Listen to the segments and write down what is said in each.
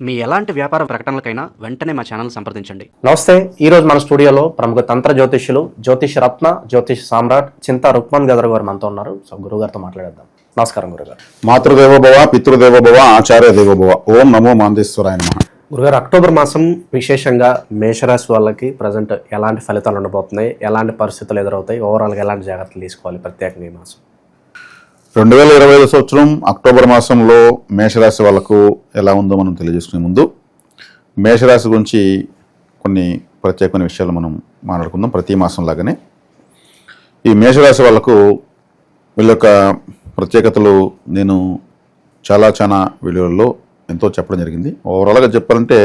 మీ ఎలాంటి వ్యాపార ప్రకటనలకైనా వెంటనే మా ఛానల్ సంప్రదించండి. నమస్తే. ఈరోజు మన స్టూడియోలో ప్రముఖ తంత్ర జ్యోతిష్యులు, జ్యోతిష్ రత్న, జ్యోతిష్ సామ్రాట్ చింతా రుక్మన్ గదర్ గారు మనతో ఉన్నారు. సో గురుగారితో మాట్లాడేద్దాం. నమస్కారం గురుగారు. మాతృదేవోభవ, పితృదేవోభవ, ఆచార్య దేవోభవ. ఓం నమో మాందేశ్వరాయ నమః. గురుగారు, అక్టోబర్ మాసం విశేషంగా మేషరాశి వాళ్ళకి ప్రజెంట్ ఎలాంటి ఫలితాలు ఉండబోతున్నాయి, ఎలాంటి పరిస్థితులు ఎదురవుతాయి, ఓవరాల్గా ఎలాంటి జాగ్రత్తలు తీసుకోవాలి ప్రత్యేకంగా ఈ మాసం? 2025 సంవత్సరం అక్టోబర్ మాసంలో మేషరాశి వాళ్ళకు ఎలా ఉందో మనం తెలియజేసుకునే ముందు మేషరాశి గురించి కొన్ని ప్రత్యేకమైన విషయాలు మనం మాట్లాడుకుందాం. ప్రతి మాసం లాగానే ఈ మేషరాశి వాళ్ళకు వీళ్ళ యొక్క ప్రత్యేకతలు నేను చాలా వీడియోల్లో ఎంతో చెప్పడం జరిగింది. ఓవరాల్గా చెప్పాలంటే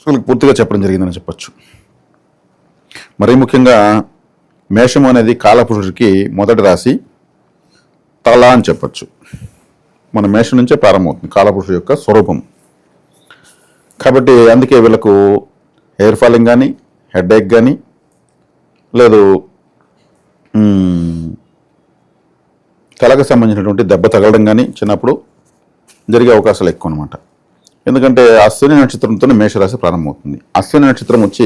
వీళ్ళకి పూర్తిగా చెప్పడం జరిగిందని చెప్పచ్చు. మరీ ముఖ్యంగా మేషం అనేది కాలపురుషుడికి మొదటి రాశి, తల అని చెప్పచ్చు. మన మేషం నుంచే ప్రారంభమవుతుంది కాలపురుషుడు యొక్క స్వరూపం. కాబట్టి అందుకే వీళ్ళకు హెయిర్ ఫాలింగ్ కానీ, హెడేక్ కానీ, లేదు తలకు సంబంధించినటువంటి దెబ్బ తగలడం కానీ చిన్నప్పుడు జరిగే అవకాశాలు ఎక్కువ అనమాట. ఎందుకంటే అశ్విని నక్షత్రంతోనే మేషరాశి ప్రారంభమవుతుంది. అశ్విని నక్షత్రం వచ్చి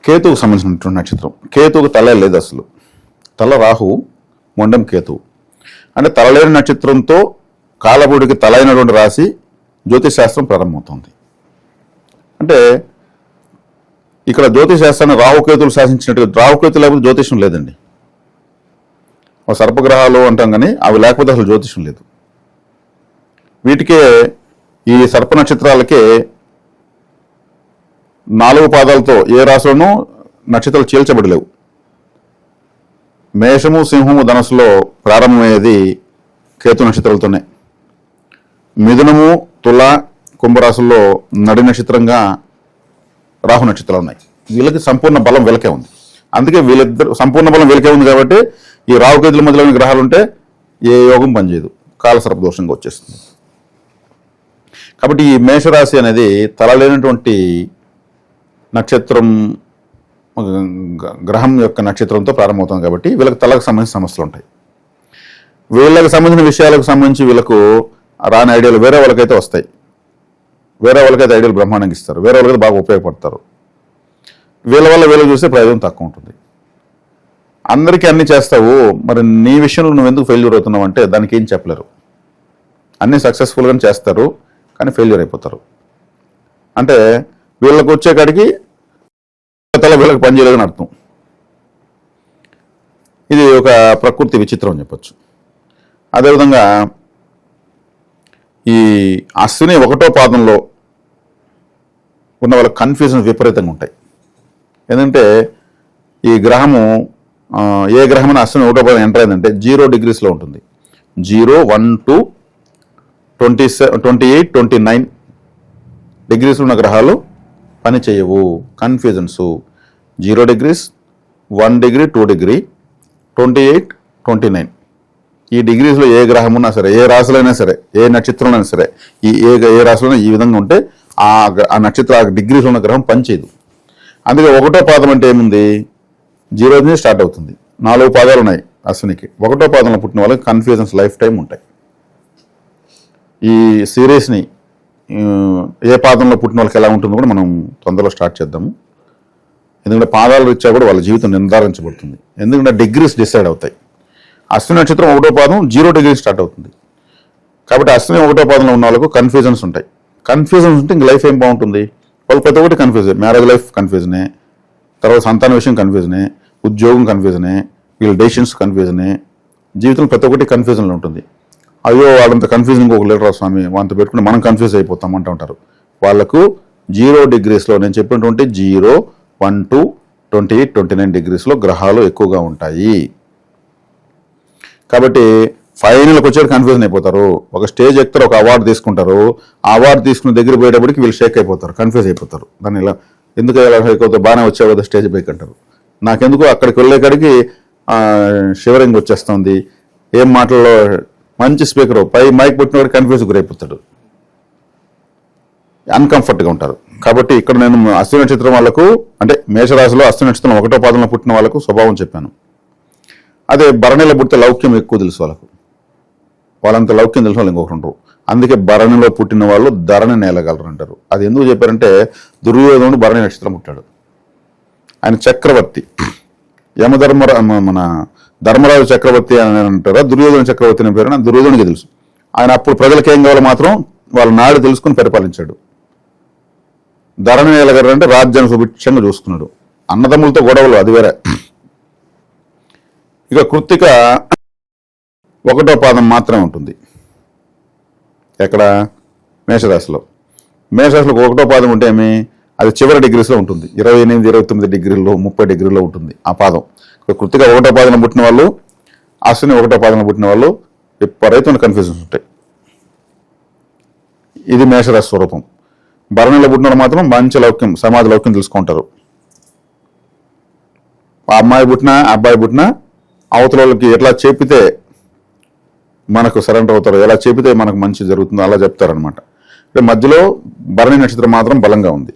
కేతువుకు సంబంధించినటువంటి నక్షత్రం. కేతువుకు తల లేదు అసలు. తల రాహు, మొండం కేతువు. అంటే తలలేని నక్షత్రంతో కాలబుడికి తల అయినటువంటి రాశి జ్యోతిష్ శాస్త్రం ప్రారంభమవుతుంది. అంటే ఇక్కడ జ్యోతిష్ శాస్త్రాన్ని రాహుకేతువులు శాసించినట్టుగా, రాహుకేతులు లేకపోతే జ్యోతిషం లేదండి. సర్పగ్రహాలు అంటాం కానీ అవి లేకపోతే అసలు జ్యోతిషం లేదు. వీటికే ఈ సర్ప నక్షత్రాలకే 4 పాదాలతో ఏ రాశిలోనూ నక్షత్రాలు చీల్చబడలేవు. మేషము, సింహము, ధనస్సులో ప్రారంభమయ్యేది కేతు నక్షత్రాలతోనే. మిథునము, తుల, కుంభరాశుల్లో నడి నక్షత్రంగా రాహు నక్షత్రాలు ఉన్నాయి. వీళ్ళకి సంపూర్ణ బలం వీళ్ళకే ఉంది. అందుకే వీళ్ళిద్దరు సంపూర్ణ బలం వీళ్ళకే ఉంది కాబట్టి ఈ రాహుకేతుల మధ్యలోని గ్రహాలు ఉంటే ఏ యోగం పనిచేయదు, కాలసర్ప దోషంగా వచ్చేస్తుంది. కాబట్టి ఈ మేషరాశి అనేది తలలేనటువంటి నక్షత్రం, గ్రహం యొక్క నక్షత్రంతో ప్రారంభమవుతుంది. కాబట్టి వీళ్ళకి తలకు సంబంధించిన సమస్యలు ఉంటాయి. వీళ్ళకి సంబంధించిన విషయాలకు సంబంధించి వీళ్ళకు రాని ఐడియాలు వేరే వాళ్ళకైతే వస్తాయి. వేరే వాళ్ళకైతే ఐడియాలు బ్రహ్మాండంగా ఇస్తారు, వేరే వాళ్ళకైతే బాగా ఉపయోగపడతారు. వీళ్ళ వల్ల వీళ్ళు చూస్తే ప్రయోజనం తక్కువ ఉంటుంది. అందరికీ అన్ని చేస్తావు, మరి నీ విషయంలో నువ్వు ఎందుకు ఫెయిల్యూర్ అవుతున్నావు అంటే దానికి ఏం చెప్పలేరు. అన్నీ సక్సెస్ఫుల్గానే చేస్తారు కానీ ఫెయిల్యూర్ అయిపోతారు. అంటే వీళ్ళకు వచ్చే కాడికి తల వీళ్ళకి పనిచేయలేదని అర్థం. ఇది ఒక ప్రకృతి విచిత్రం అని చెప్పచ్చు. అదేవిధంగా ఈ అశ్విని 1వ పాదంలో ఉన్న వాళ్ళకి కన్ఫ్యూజన్ విపరీతంగా ఉంటాయి. ఎందుకంటే ఈ గ్రహము ఏ గ్రహం అశ్విని 1వ పాదం ఎంటర్ అయిందంటే 0 డిగ్రీస్లో ఉంటుంది. 0, 1, 2, 27, 28, 29 డిగ్రీస్లో ఉన్న గ్రహాలు పని చేయవు. కన్ఫ్యూజన్స్ 0 డిగ్రీస్, 1 డిగ్రీ, 2 డిగ్రీ, 28, 29 ఈ డిగ్రీస్లో ఏ గ్రహం ఉన్నా సరే, ఏ రాశులైనా సరే, ఏ నక్షత్రంలో అయినా సరే, ఈ ఏ రాశులైనా ఈ విధంగా ఉంటే ఆ నక్షత్ర ఆ డిగ్రీస్లో ఉన్న గ్రహం పనిచేయదు. అందుకే 1వ పాదం అంటే ఏముంది, 0 నుంచి స్టార్ట్ అవుతుంది. 4 పాదాలు ఉన్నాయి అశ్వినికి. 1వ పాదంలో పుట్టిన వాళ్ళకి కన్ఫ్యూజన్స్ లైఫ్ టైం ఉంటాయి. ఈ సిరీస్ని ఏ పాదంలో పుట్టిన వాళ్ళకి ఎలా ఉంటుందో కూడా మనం తొందరలో స్టార్ట్ చేద్దాము. ఎందుకంటే పాదాల రీత్యా కూడా వాళ్ళ జీవితం నిర్ధారించబడుతుంది. ఎందుకంటే డిగ్రీస్ డిసైడ్ అవుతాయి. అశ్విని నక్షత్రం 1వ పాదం 0 డిగ్రీ స్టార్ట్ అవుతుంది. కాబట్టి అశ్విని 1వ పాదంలో ఉన్న వాళ్ళకు కన్ఫ్యూజన్స్ ఉంటాయి. కన్ఫ్యూజన్స్ ఉంటే ఇంక లైఫ్ ఏం బాగుంటుంది. వాళ్ళు ప్రతి ఒక్కటి కన్ఫ్యూజన్. మ్యారేజ్ లైఫ్ కన్ఫ్యూజనే, తర్వాత సంతాన విషయం కన్ఫ్యూజనే, ఉద్యోగం కన్ఫ్యూజనే, వీళ్ళ డెసిషన్స్ కన్ఫ్యూజనే, జీవితంలో ప్రతి ఒక్కటి కన్ఫ్యూజన్లో ఉంటుంది. అయ్యో వాళ్ళంత కన్ఫ్యూజన్ ఒక లీటర్ స్వామి అంత పెట్టుకుని మనం కన్ఫ్యూజ్ అయిపోతాం అంటూ ఉంటారు. వాళ్ళకు 0 డిగ్రీస్లో నేను చెప్పినటువంటి 0, 1, 2, 28, 29 డిగ్రీస్లో గ్రహాలు ఎక్కువగా ఉంటాయి. కాబట్టి ఫైనల్కి వచ్చేది కన్ఫ్యూజన్ అయిపోతారు. ఒక స్టేజ్ ఎక్కుతారు, ఒక అవార్డు తీసుకుంటారు. ఆ అవార్డు తీసుకుని దగ్గర పోయేటప్పటికి వీళ్ళు షేక్ అయిపోతారు, కన్ఫ్యూజ్ అయిపోతారు. దాన్ని ఇలా ఎందుకు ఎలా షేక్ అవుతారు, బాగానే వచ్చావు కదా స్టేజ్ పైకి అంటారు. నాకెందుకు అక్కడికి వెళ్ళేకాడికి షివరింగ్ వచ్చేస్తుంది. ఏం మాటల్లో మంచి స్పీకర్ పై మైక్ పుట్టినవాడు కన్ఫ్యూజ్ గురైపోతాడు, అన్కంఫర్ట్గా ఉంటారు. కాబట్టి ఇక్కడ నేను అశ్విని నక్షత్రం వాళ్ళకు, అంటే మేషరాశిలో అశ్విని నక్షత్రం 1వ పాదంలో పుట్టిన వాళ్ళకు స్వభావం చెప్పాను. అదే భరణిలో పుడితే లౌక్యం ఎక్కువ తెలుసు వాళ్ళకు. వాళ్ళంత లౌక్యం తెలిసిన వాళ్ళు ఇంకొకరు ఉండరు. అందుకే భరణిలో పుట్టిన వాళ్ళు ధరణి నేలగలరు అంటారు. అది ఎందుకు చెప్పారంటే దుర్యోధనుడు భరణి నక్షత్రం పుట్టాడు. ఆయన చక్రవర్తి, మన ధర్మరాజు చక్రవర్తి అని అంటారా దుర్యోధన చక్రవర్తి అనే పేరు దుర్యోధనుడికి తెలుసు. ఆయన అప్పుడు ప్రజలకు ఏం కావాలో మాత్రం వాళ్ళ నాడు తెలుసుకుని పరిపాలించాడు. ధరణి నేలగలరు అంటే రాజ్యాన్ని సుభిక్షంగా చూసుకున్నాడు. అన్నదమ్ములతో గొడవలు అది వేరే. ఇక కృత్తిక 1వ పాదం మాత్రమే ఉంటుంది. ఎక్కడ? మేషరాశిలో. మేషరాశిలో 1వ పాదం ఉంటే ఏమి, అది చివరి డిగ్రీస్లో ఉంటుంది. 28, 29 డిగ్రీల్లో, 30 డిగ్రీల్లో ఉంటుంది ఆ పాదం. కృత్తిక 1వ పాదంలో పుట్టిన వాళ్ళు, అశ్విని 1వ పాదంలో పుట్టిన వాళ్ళు విపరీతమైన కన్ఫ్యూజన్స్ ఉంటాయి. ఇది మేషరాశి స్వరూపం. భరణిలో పుట్టిన వాళ్ళు మాత్రం మంచి లౌక్యం, సమాజ లౌక్యం తెలుసుకుంటారు. ఆ అమ్మాయి పుట్టినా అబ్బాయి పుట్టినా అవతల వాళ్ళకి ఎట్లా చెప్పితే మనకు సరెండర్ అవుతారు, ఎలా చెబితే మనకు మంచి జరుగుతుందో అలా చెప్తారనమాట. అంటే మధ్యలో భరణి నక్షత్రం మాత్రం బలంగా ఉంది.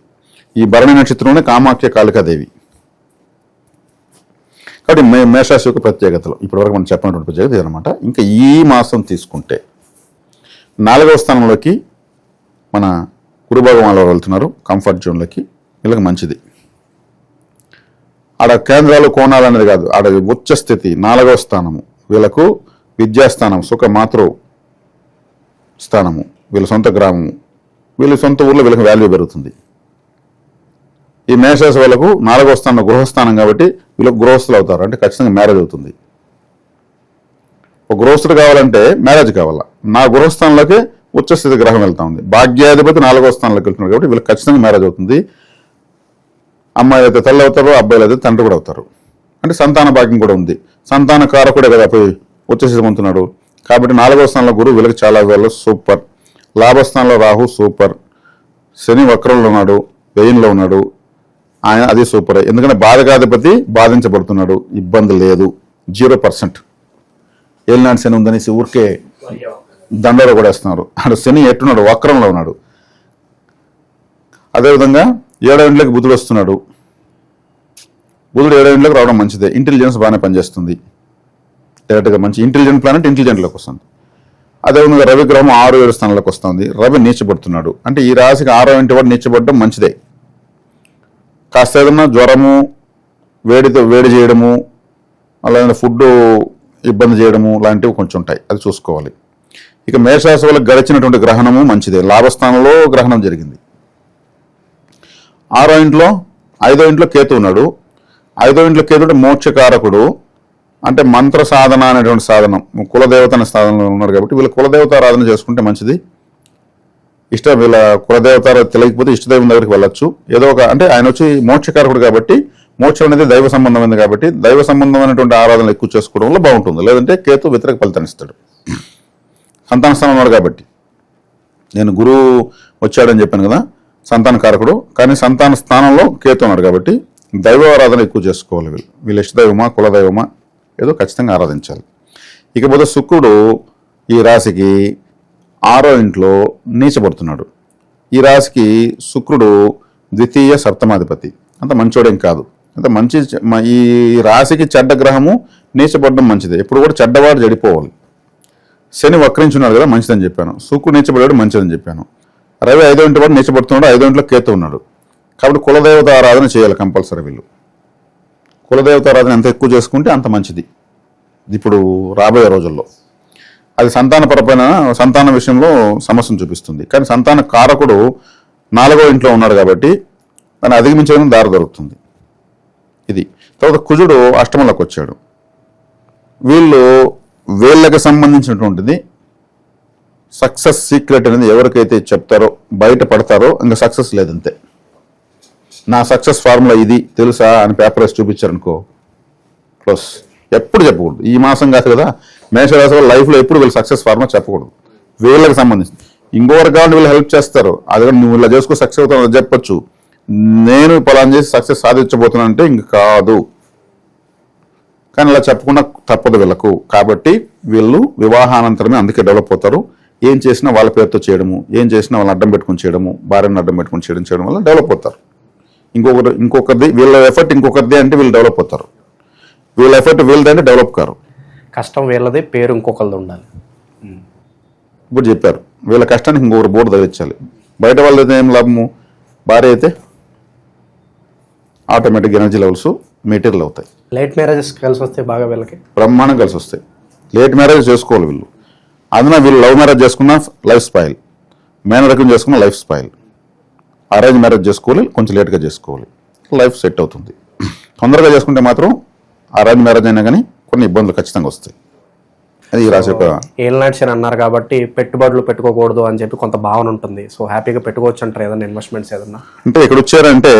ఈ భరణి నక్షత్రంలోనే కామాఖ్య కాళికాదేవి. కాబట్టి మేషరాశి యొక్క ప్రత్యేకతలు ఇప్పటివరకు మనం చెప్పినటువంటి ప్రత్యేకత ఇదనమాట. ఇంకా ఈ మాసం తీసుకుంటే 4వ స్థానంలోకి మన గురు భగవాన్ వారు వెళ్తున్నారు, కంఫర్ట్ జోన్లోకి. వీళ్ళకి మంచిది. ఆడ కేంద్రాలు కోణాలు అనేది కాదు, ఆడ ఉచ్చ స్థితి 4వ స్థానము. వీళ్ళకు విద్యాస్థానం, సుఖ మాతృ స్థానము, వీళ్ళ సొంత గ్రామము, వీళ్ళ సొంత ఊర్లో వీళ్ళకి వాల్యూ పెరుగుతుంది. ఈ మేషరాశి వాళ్ళకు 4వ స్థానం గృహస్థానం కాబట్టి వీళ్ళకి గృహస్థులు అవుతారు. అంటే ఖచ్చితంగా మ్యారేజ్ అవుతుంది. ఒక గృహస్థుడు కావాలంటే మ్యారేజ్ కావాలా. నా గృహస్థానంలోకి ఉచ్చస్థితి గ్రహం వెళ్తా ఉంది. భాగ్యాధిపతి 4వ స్థానంలోకి వెళ్తున్నారు కాబట్టి వీళ్ళకి ఖచ్చితంగా మ్యారేజ్ అవుతుంది. అమ్మాయిలు అయితే తల్లి అవుతారు, అబ్బాయిలు అయితే తండ్రి కూడా అవుతారు. అంటే సంతాన భాగ్యం కూడా ఉంది. సంతాన కారకుడే కదా పోయి ఉచ్చస్థితి పొందుతున్నాడు. కాబట్టి 4వ స్థానంలో గురువు వీళ్ళకి చాలా వేళ్ళు సూపర్. లాభస్థానంలో రాహు సూపర్. శని వక్రంలో ఉన్నాడు, వ్యయంలో ఉన్నాడు, ఆయన అది సూపర్. ఎందుకంటే బాధకాధిపతి బాధించబడుతున్నాడు, ఇబ్బంది లేదు, 0%. ఏలినాటి శని ఉందనేసి ఊరికే దండలో కూడా వేస్తున్నారు. అక్కడ శని ఎట్టున్నాడు, వక్రంలో ఉన్నాడు. అదేవిధంగా 7వ ఇంట్లోకి బుధుడు వస్తున్నాడు. బుధుడు 7వ ఇంట్లోకి రావడం మంచిదే. ఇంటెలిజెన్స్ బాగానే పనిచేస్తుంది. డైరెక్ట్గా మంచి ఇంటెలిజెంట్ ప్లానెట్ ఇంటెలిజెంట్లోకి వస్తుంది. అదేవిధంగా రవి గ్రహం 6, 7 స్థానంలోకి వస్తుంది. రవి నీచబడుతున్నాడు. అంటే ఈ రాశికి 6వ ఇంటి వాడు నీచబడడం మంచిదే. కాస్త ఏదన్నా జ్వరము, వేడి చేయడము, అలాగే ఫుడ్ ఇబ్బంది చేయడము లాంటివి కొంచెం ఉంటాయి, అది చూసుకోవాలి. ఇక మేషరాశి వాళ్ళకి గడిచినటువంటి గ్రహణము మంచిదే. లాభస్థానంలో గ్రహణం జరిగింది. 6వ ఇంట్లో 5వ ఇంట్లో కేతు ఉన్నాడు. 5వ ఇంట్లో కేతు అంటే మోక్షకారకుడు, అంటే మంత్ర సాధన అనేటువంటి సాధనం, కులదేవత అనే సాధనలో ఉన్నాడు కాబట్టి వీళ్ళ కులదేవత ఆరాధన చేసుకుంటే మంచిది. వీళ్ళ కులదేవత తెలియకపోతే ఇష్టదైవం దగ్గరికి వెళ్ళొచ్చు. ఏదో ఒక అంటే ఆయన వచ్చి మోక్షకారకుడు కాబట్టి మోక్షం అనేది దైవ సంబంధమైనది కాబట్టి దైవ సంబంధమైనటువంటి ఆరాధనలు ఎక్కువ చేసుకోవడం వల్ల బాగుంటుంది. లేదంటే కేతు వ్యతిరేక ఫలితాన్ని ఇస్తాడు. సంతాన స్థానం ఉన్నాడు కాబట్టి, నేను గురువు వచ్చాడని చెప్పాను కదా, సంతాన కారకుడు, కానీ సంతాన స్థానంలో కేతు ఉన్నాడు కాబట్టి దైవ ఆరాధన ఎక్కువ చేసుకోవాలి. వీళ్ళ ఇష్టదైవమా కులదైవమా ఏదో ఖచ్చితంగా ఆరాధించాలి. ఇకపోతే శుక్రుడు ఈ రాశికి 6వ ఇంట్లో నీచబడుతున్నాడు. ఈ రాశికి శుక్రుడు ద్వితీయ సప్తమాధిపతి, అంత మంచోడేం కాదు. అంత మంచి ఈ రాశికి చెడ్డ గ్రహము నీచబడడం మంచిదే. ఎప్పుడు కూడా చెడ్డవాడు చెడిపోవాలి. శని వక్రించున్నాడు కదా, మంచిదని చెప్పాను. శుక్రుడు నీచబడాడు, మంచిదని చెప్పాను. రవి 5వ ఇంటి వాడు నీచబడుతున్నాడు, 5వ ఇంట్లో కేతు ఉన్నాడు. కాబట్టి కులదేవత ఆరాధన చేయాలి కంపల్సరీ. వీళ్ళు కులదేవత ఆరాధన ఎంత ఎక్కువ చేసుకుంటే అంత మంచిది ఇప్పుడు రాబోయే రోజుల్లో. అది సంతానపరమైన సంతాన విషయంలో సమస్యను చూపిస్తుంది. కానీ సంతాన కారకుడు 4వ ఇంట్లో ఉన్నాడు కాబట్టి దాన్ని అధిగమించడం దారి దొరుకుతుంది. ఇది తర్వాత కుజుడు అష్టమంలోకి వచ్చాడు. వీళ్ళకి సంబంధించినటువంటిది సక్సెస్ సీక్రెట్ అనేది ఎవరికైతే చెప్తారో బయట పడతారో ఇంకా సక్సెస్ లేదంతే. నా సక్సెస్ ఫార్ములా ఇది తెలుసా అని పేపర్ వేసి చూపించారనుకో క్లోజ్. ఎప్పుడు చెప్పకూడదు. ఈ మాసం కాదు కదా, మేషరాశి వాళ్ళ లైఫ్లో ఎప్పుడు వీళ్ళు సక్సెస్ ఫార్ములా చెప్పకూడదు. వీళ్ళకి సంబంధించి ఇంకొకరు కావాలి వీళ్ళు హెల్ప్ చేస్తారు, అది కూడా నువ్వు ఇలా చేసుకో సక్సెస్ అవుతావు చెప్పొచ్చు. నేను పలానా చేసి సక్సెస్ సాధించబోతున్నా అంటే ఇంక కాదు. కానీ ఇలా చెప్పకుండా తప్పదు వీళ్ళకు. కాబట్టి వీళ్ళు వివాహానంతరమే అందుకే డెవలప్ అవుతారు. ఏం చేసినా వాళ్ళ పేరుతో చేయడము, ఏం చేసినా వాళ్ళని అడ్డం పెట్టుకుని చేయడము, భార్యను అడ్డం పెట్టుకుని చేయడం వల్ల డెవలప్ అవుతారు. ఇంకొకరిది వీళ్ళ ఎఫర్ట్ ఇంకొకరిది అంటే వీళ్ళు డెవలప్ అవుతారు. వీళ్ళ ఎఫర్ట్ వీళ్ళది అంటే డెవలప్ కారు. కష్టం వీళ్ళది, పేరు ఇంకొకరిది ఉండాలి. ఇప్పుడు చెప్పారు వీళ్ళ కష్టానికి ఇంకొకరు బోర్డు తగిలించాలి. బయట వాళ్ళైతే ఏం లాభము, భార్య అయితే ఆటోమేటిక్ ఎనర్జీ లెవెల్స్ మెటీరియల్ అవుతాయి. లేట్ మ్యారేజెస్ కలిసి వస్తే బాగా వీళ్ళకి బ్రహ్మాండం కలిసి వస్తాయి. లేట్ మ్యారేజ్ చేసుకోవాలి వీళ్ళు. అందున వీళ్ళు లవ్ మ్యారేజ్ చేసుకున్న లైఫ్ స్పాయిల్, మేనరకం చేసుకున్న లైఫ్ స్పాయిల్. అరేంజ్ మ్యారేజ్ చేసుకోవాలి, కొంచెం లేట్గా చేసుకోవాలి, లైఫ్ సెట్ అవుతుంది. తొందరగా చేసుకుంటే మాత్రం అరేంజ్ మ్యారేజ్ అయినా కానీ కొన్ని ఇబ్బందులు ఖచ్చితంగా వస్తాయి. అది ఈ రాశి యొక్క ఏలినాటి శని అన్నారు కాబట్టి పెట్టుబడులు పెట్టుకోకూడదు అని చెప్పి కొంత భావన ఉంటుంది. సో హ్యాపీగా పెట్టుకోవచ్చు అంటారు ఏదైనా ఇన్వెస్ట్మెంట్స్ ఏదన్నా. అంటే ఇక్కడ వచ్చారంటే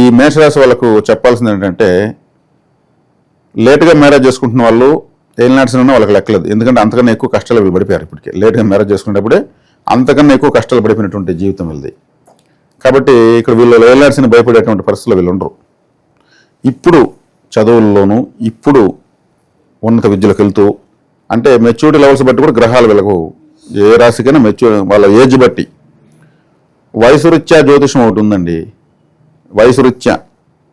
ఈ మేషరాశి వాళ్ళకు చెప్పాల్సింది ఏంటంటే లేట్గా మ్యారేజ్ చేసుకుంటున్న వాళ్ళు ఏలినాటి శని వాళ్ళకి లెక్కలేదు. ఎందుకంటే అంతకన్నా ఎక్కువ కష్టాలు వీళ్ళు పడిపోయారు. ఇప్పటికే లేట్గా మ్యారేజ్ చేసుకునేటప్పుడే అంతకన్నా ఎక్కువ కష్టాలు పడిపోయినటువంటి జీవితం వీళ్ళది. కాబట్టి ఇక్కడ వీళ్ళు ఏలినాటి శని భయపడేటువంటి పరిస్థితులు వీళ్ళు ఉండరు. ఇప్పుడు చదువుల్లోనూ ఇప్పుడు ఉన్నత విద్యలకు వెళ్తూ అంటే మెచ్యూరిటీ లెవెల్స్ బట్టి కూడా గ్రహాలు వీళ్ళకు ఏ రాశికైనా వాళ్ళ ఏజ్ బట్టి వయసు రీత్యా జ్యోతిషం ఒకటి ఉందండి. వయసు రీత్యా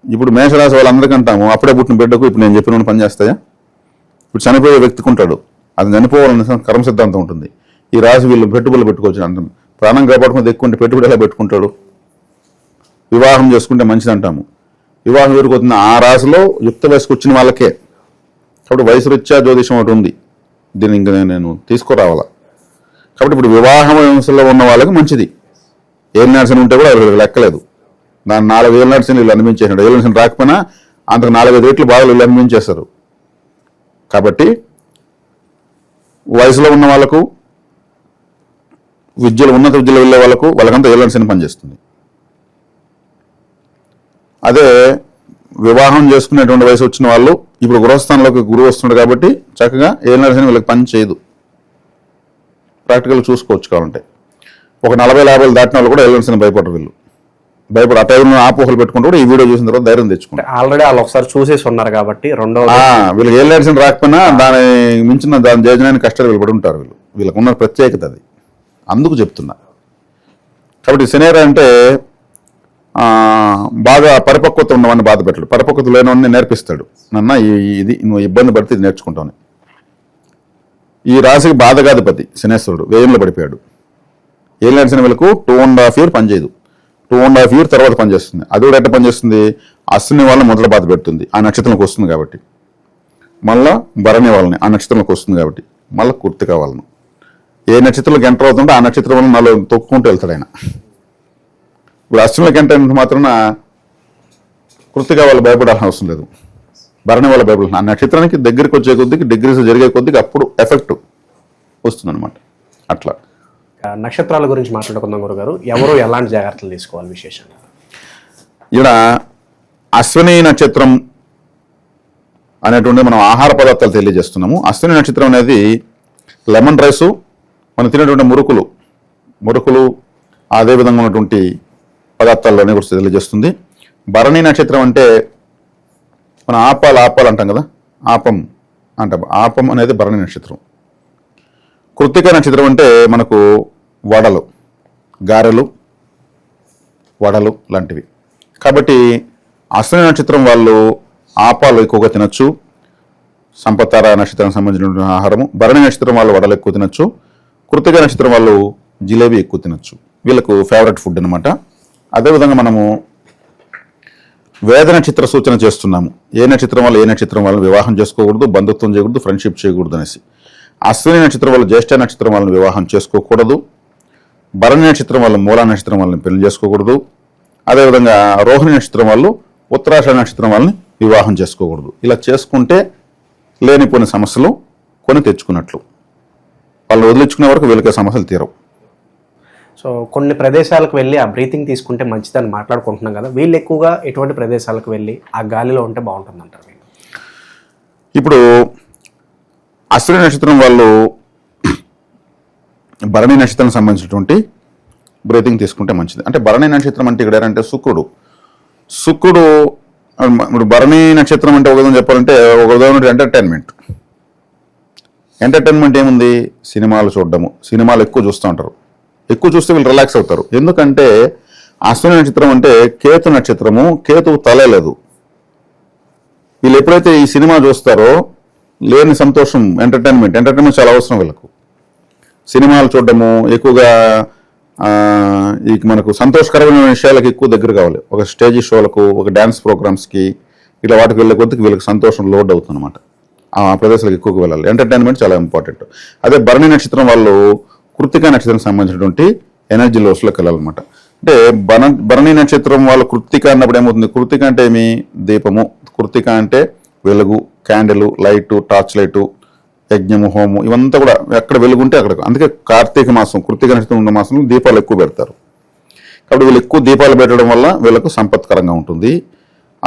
ఇప్పుడు మేషరాశి వాళ్ళందరికంటాము అప్పుడే పుట్టిన బిడ్డకు ఇప్పుడు నేను చెప్పిన పని చేస్తాయా? ఇప్పుడు చనిపోయే వ్యక్తికి ఉంటాడు, అది చనిపోవాలనే కర్మ సిద్ధాంతం ఉంటుంది. ఈ రాశి వీళ్ళు పెట్టుబడులు పెట్టుకోవచ్చు అంటాం. ప్రాణం కాపాడుకుంటే ఎక్కువ పెట్టుబడి ఎలా పెట్టుకుంటాడు? వివాహం చేసుకుంటే మంచిది అంటాము. వివాహం ఎవరికొస్తుంది? ఆ రాశిలో యుక్త వయసుకు వచ్చిన వాళ్ళకే. కాబట్టి వయసు రీత్యా జ్యోతిషం ఒకటి ఉంది, దీన్ని ఇంకా నేను తీసుకురావాలా. కాబట్టి ఇప్పుడు వివాహ వయసులో ఉన్న వాళ్ళకి మంచిది. ఏలినాటి శని ఉంటే కూడా వీళ్ళకి లెక్కలేదు. దాన్ని 4 ఏలినాటి శని వీళ్ళు అనిపించేసాడు. ఏలినాటి శని రాకపోయినా అంతకు 4-5 రెట్లు బాగా వీళ్ళు అనిపించేస్తారు. కాబట్టి వయసులో ఉన్న వాళ్ళకు, ఉన్నత విద్యలో వెళ్ళే వాళ్ళకంతా ఏలినాటి శని పనిచేస్తుంది. అదే వివాహం చేసుకునేటువంటి వయసు వచ్చిన వాళ్ళు ఇప్పుడు గృహస్థానంలోకి గురువు వస్తున్నాడు కాబట్టి చక్కగా ఏలినాటి శని వీళ్ళకి పని చేయదు. ప్రాక్టికల్ చూసుకోవచ్చు కావాలంటే. ఒక 40-50 దాటిన వాళ్ళు కూడా ఏలినాటి శని భయపడరు. వీళ్ళు భయపడు ఆ టైంలో ఆపోహలు పెట్టుకుంటూ కూడా ఈ వీడియో చూసిన తర్వాత ధైర్యం తెచ్చుకుంటారు. ఆల్రెడీ వాళ్ళు ఒకసారి చూసేసి ఉన్నారు కాబట్టి వీళ్ళకి ఏలినాటి శని రాకపోయినా దాని మించిన దాని జయజనానికి కష్టాలు వీళ్ళు పడి ఉంటారు. వీళ్ళకు ఉన్న ప్రత్యేకత అది, అందుకు చెప్తున్నా. కాబట్టి శనేర అంటే బాగా పరిపక్వత ఉన్నవాడిని బాధ పెట్టాడు, పరిపక్వత లేనివాడిని నేర్పిస్తాడు. ఇది నువ్వు ఇబ్బంది పడితే ఇది నేర్చుకుంటాను. ఈ రాశికి బాధగాధిపతి శనేశ్వరుడు వ్యయంలో పడిపోయాడు. ఏలినాటి శని వీళ్ళకు 2.5 years పనిచేయదు. 2.5 years తర్వాత పనిచేస్తుంది. అది కూడా ఎట్లా పనిచేస్తుంది? అశ్విని వాళ్ళని మొదట బాధ పెడుతుంది, ఆ నక్షత్రంలోకి వస్తుంది కాబట్టి. మళ్ళా భరణి వాళ్ళని ఆ నక్షత్రంలోకి వస్తుంది కాబట్టి మళ్ళీ కృత్తిక వాళ్ళను ఏ నక్షత్రంలోకి ఎంటర్ అవుతుంటే ఆ నక్షత్రం వల్ల నాలో తొక్కుంటూ వెళ్తాడు ఆయన. ఇప్పుడు అశ్వినిలోకి ఎంటర్ అయినంత మాత్రాన కృత్తిక వాళ్ళు భయపడాల్సిన అవసరం లేదు, భరణి వాళ్ళు భయపడాల్సిన. ఆ నక్షత్రానికి దగ్గరికి వచ్చే కొద్దికి డిగ్రీస్ జరిగే కొద్దికి అప్పుడు ఎఫెక్ట్ వస్తుందన్నమాట. అట్లా నక్షత్రాల గురించి మాట్లాడుకుందాం గురుగారు. ఎవరు ఎలాంటి జాగ్రత్తలు తీసుకోవాలి విశేషంగా? ఇక్కడ అశ్విని నక్షత్రం అనేటువంటి మనం ఆహార పదార్థాలు తెలియజేస్తున్నాము. అశ్విని నక్షత్రం అనేది లెమన్ రైసు, మనం తినేటువంటి మురుకులు అదేవిధంగా ఉన్నటువంటి పదార్థాల్లోనే కూడా తెలియజేస్తుంది. భరణి నక్షత్రం అంటే మనం ఆపాలు అంటాం కదా, ఆపం అనేది భరణి నక్షత్రం. కృత్తిక నక్షత్రం అంటే మనకు వడలు, గారెలు, వడలు లాంటివి. కాబట్టి అశ్విని నక్షత్రం వాళ్ళు ఆపాలు ఎక్కువగా తినచ్చు, సంపత్తార నక్షత్రానికి సంబంధించిన ఆహారము. భరణి నక్షత్రం వాళ్ళు వడలు ఎక్కువ తినచ్చు, కృత్తిక నక్షత్రం వాళ్ళు జిలేబీ ఎక్కువ తినచ్చు. వీళ్ళకు ఫేవరెట్ ఫుడ్ అనమాట. అదేవిధంగా మనము వేద నక్షత్ర సూచన చేస్తున్నాము. ఏ నక్షత్రం వాళ్ళు వివాహం చేసుకోకూడదు, బంధుత్వం చేయకూడదు, ఫ్రెండ్షిప్ చేయకూడదు అనేసి. అశ్విని నక్షత్రం వాళ్ళు జ్యేష్ఠ నక్షత్రం వాళ్ళని వివాహం చేసుకోకూడదు, భరణి నక్షత్రం వాళ్ళు మూలా నక్షత్రం వాళ్ళని పెళ్లి చేసుకోకూడదు, అదేవిధంగా రోహిణి నక్షత్రం వాళ్ళు ఉత్తరాషాఢ నక్షత్రం వాళ్ళని వివాహం చేసుకోకూడదు. ఇలా చేసుకుంటే లేనిపోయిన సమస్యలు కొని తెచ్చుకున్నట్లు. వాళ్ళు వదిలించుకునే వరకు వీళ్ళకి సమస్యలు తీరవు. సో కొన్ని ప్రదేశాలకు వెళ్ళి ఆ బ్రీతింగ్ తీసుకుంటే మంచిదని మాట్లాడుకుంటున్నాం కదా, వీళ్ళు ఎక్కువగా ఎటువంటి ప్రదేశాలకు వెళ్ళి ఆ గాలిలో ఉంటే బాగుంటుంది అంటారు? ఇప్పుడు అశ్విని నక్షత్రం వాళ్ళు భరణి నక్షత్రానికి సంబంధించినటువంటి బ్రీతింగ్ తీసుకుంటే మంచిది. అంటే భరణి నక్షత్రం అంటే ఇక్కడ ఏంటంటే శుక్రుడు ఇప్పుడు భరణి నక్షత్రం అంటే ఒక విధంగా చెప్పాలంటే ఒక విధంగా ఎంటర్టైన్మెంట్ ఏముంది? సినిమాలు చూడడము, సినిమాలు ఎక్కువ చూస్తూ ఉంటారు. ఎక్కువ చూస్తే వీళ్ళు రిలాక్స్ అవుతారు. ఎందుకంటే అశ్విని నక్షత్రం అంటే కేతు నక్షత్రము, కేతువు తలే లేదు. వీళ్ళు ఎప్పుడైతే ఈ సినిమా చూస్తారో లేని సంతోషం, ఎంటర్టైన్మెంట్ చాలా అవసరం వీళ్ళకు. సినిమాలు చూడడము ఎక్కువగా ఈ మనకు సంతోషకరమైన విషయాలకు ఎక్కువ దగ్గర కావాలి. ఒక స్టేజ్ షోలకు, ఒక డ్యాన్స్ ప్రోగ్రామ్స్కి, ఇట్లా వాటికి వెళ్ళే కొద్దికి వీళ్ళకి సంతోషం లోడ్ అవుతుంది అనమాట. ఆ ప్రదేశాలకు ఎక్కువగా వెళ్ళాలి. ఎంటర్టైన్మెంట్ చాలా ఇంపార్టెంట్. అదే భరణి నక్షత్రం వాళ్ళు కృత్తికా నక్షత్రానికి సంబంధించినటువంటి ఎనర్జీ లోస్లోకి వెళ్ళాలన్నమాట. అంటే భరణి నక్షత్రం వాళ్ళు కృత్తిక అన్నప్పుడు ఏమవుతుంది? కృత్తిక అంటే ఏమి? దీపము. కృత్తిక అంటే వెలుగు, క్యాండిల్, లైటు, టార్చ్ లైటు, యజ్ఞము, హోము, ఇవంతా కూడా ఎక్కడ వెలుగుంటే అక్కడ. అందుకే కార్తీక మాసం, కృత్తిక నక్షత్రం ఉన్న మాసంలో దీపాలు ఎక్కువ పెడతారు. కాబట్టి వీళ్ళు ఎక్కువ దీపాలు పెట్టడం వల్ల వీళ్ళకు సంపత్కరంగా ఉంటుంది.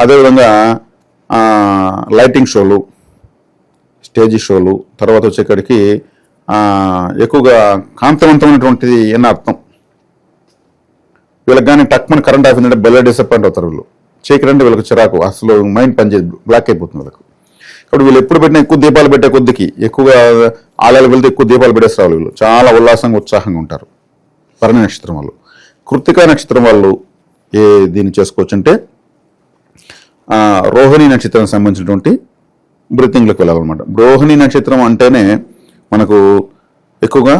అదేవిధంగా లైటింగ్ షోలు, స్టేజ్ షోలు, తర్వాత వచ్చేక్కడికి ఎక్కువగా కాంతివంతమైనటువంటిది అని అర్థం. వీళ్ళకి కానీ టక్మని కరెంట్ ఆఫ్ అయిందంటే బెల్ల డిసప్పాయింట్ అవుతారు. వీళ్ళు చీకరంటే వీళ్ళకి చిరాకు, అసలు మైండ్ పనిచేయదు, బ్లాక్ అయిపోతుంది వీళ్ళకి. కాబట్టి వీళ్ళు ఎప్పుడు పెట్టినా ఎక్కువ దీపాలు పెట్టే కొద్దికి, ఎక్కువగా ఆలయాలకు వెళ్తే ఎక్కువ దీపాలు పెట్టేసి రావాలి. వీళ్ళు చాలా ఉల్లాసంగా, ఉత్సాహంగా ఉంటారు. భరణి నక్షత్రం వాళ్ళు. కృత్తికా నక్షత్రం వాళ్ళు దీన్ని చేసుకోవచ్చు అంటే రోహిణి నక్షత్రానికి సంబంధించినటువంటి బ్రీతింగ్లోకి వెళ్ళాలన్నమాట. రోహిణి నక్షత్రం అంటేనే మనకు ఎక్కువగా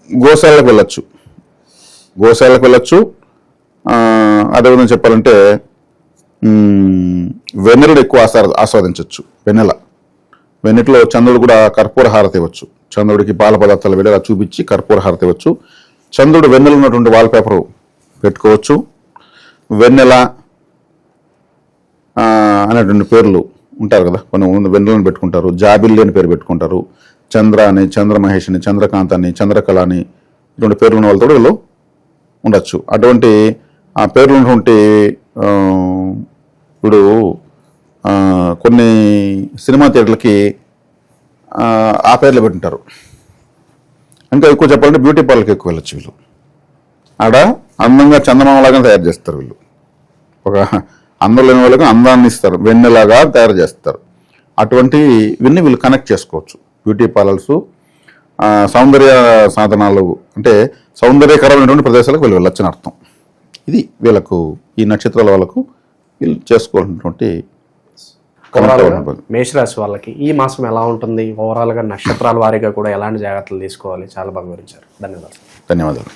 గోశాలకు వెళ్ళచ్చు, అదేవిధంగా చెప్పాలంటే వెన్నెలను ఎక్కువ ఆస్వాదించవచ్చు. వెన్నెట్లో చంద్రుడు కూడా కర్పూర హారతి ఇవ్వచ్చు. చంద్రుడికి పాల పదార్థాలు వెళ్ళేలా చూపించి కర్పూర హారతి ఇవ్వచ్చు. చంద్రుడు వెన్నెల ఉన్నటువంటి వాల్పేపర్ పెట్టుకోవచ్చు. వెన్నెల అనేటువంటి పేర్లు ఉంటారు కదా, కొన్ని వెన్నెలను పెట్టుకుంటారు. జాబిల్లి అని పేరు పెట్టుకుంటారు. చంద్ర అని, చంద్రమహేష్ అని, చంద్రకాంత్ అని, చంద్రకళ అని, ఇటువంటి పేర్లు ఉన్న వాళ్ళతో వీళ్ళు ఉండొచ్చు. అటువంటి ఆ పేర్లు ఉన్నటువంటి ఇప్పుడు కొన్ని సినిమా థియేటర్లకి ఆ పేర్లు పెట్టుంటారు. ఇంకా ఎక్కువ చెప్పాలంటే బ్యూటీ పార్లర్కి ఎక్కువ వెళ్ళొచ్చు. వీళ్ళు ఆడ అందంగా చందమామలాగా తయారు చేస్తారు. వీళ్ళు ఒక అందం లేని వాళ్ళకి అందాన్ని ఇస్తారు, వెన్నెలాగా తయారు చేస్తారు. అటువంటి ఇవన్నీ వీళ్ళు కనెక్ట్ చేసుకోవచ్చు. బ్యూటీ పార్లర్స్, సౌందర్య సాధనాలు, అంటే సౌందర్యకరమైనటువంటి ప్రదేశాలకు వీళ్ళు వెళ్ళొచ్చని అర్థం. ఇది వీళ్ళకు, ఈ నక్షత్రాల వాళ్ళకు వీళ్ళు చేసుకోవాల్సినటువంటి. మేషరాశి వాళ్ళకి ఈ మాసం ఎలా ఉంటుంది? ఓవరాల్గా నక్షత్రాల వారీగా కూడా ఎలాంటి జాగ్రత్తలు తీసుకోవాలి? చాలా బాగా వివరించారు. ధన్యవాదాలు.